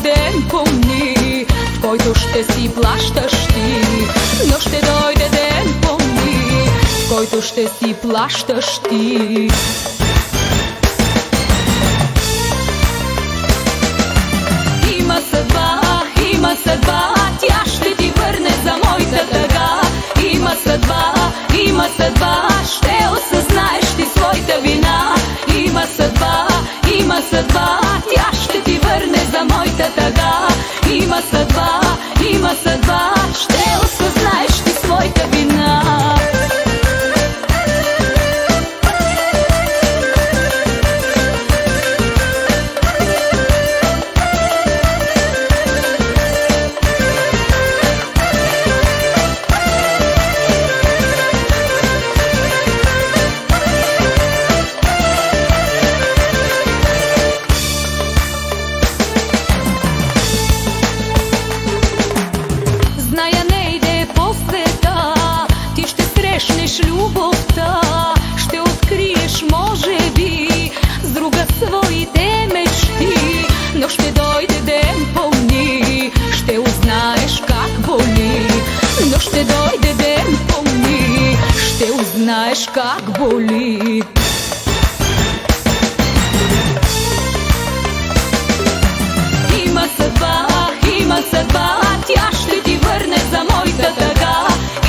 ден, помни, в който ще си плащаш ти. Но ще дойде ден, помни, в който ще си плащаш ти. Има съдба, тя ще ти върне за моята тъга. Има съдба, ще осъзнаеш ти своята вина. Има съдба, тя ще ти върне за моята тъга. Има съдба, ще осъзнаеш ти своята вина. Зная, не иде по света, ти ще срещнеш любовта, ще откриеш, може би, с друга своите мечти. Но ще дойде ден, помни, ще узнаеш как боли. Но ще дойде ден, помни, ще узнаеш как боли. Има съдба, тя ще ти върне за моята тъга.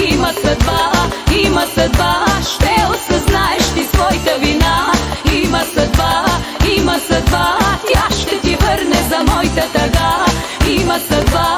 Има съдба, ще осъзнаеш ти своята вина. Има съдба, тя ще ти върне за моята тъга. Има съдба,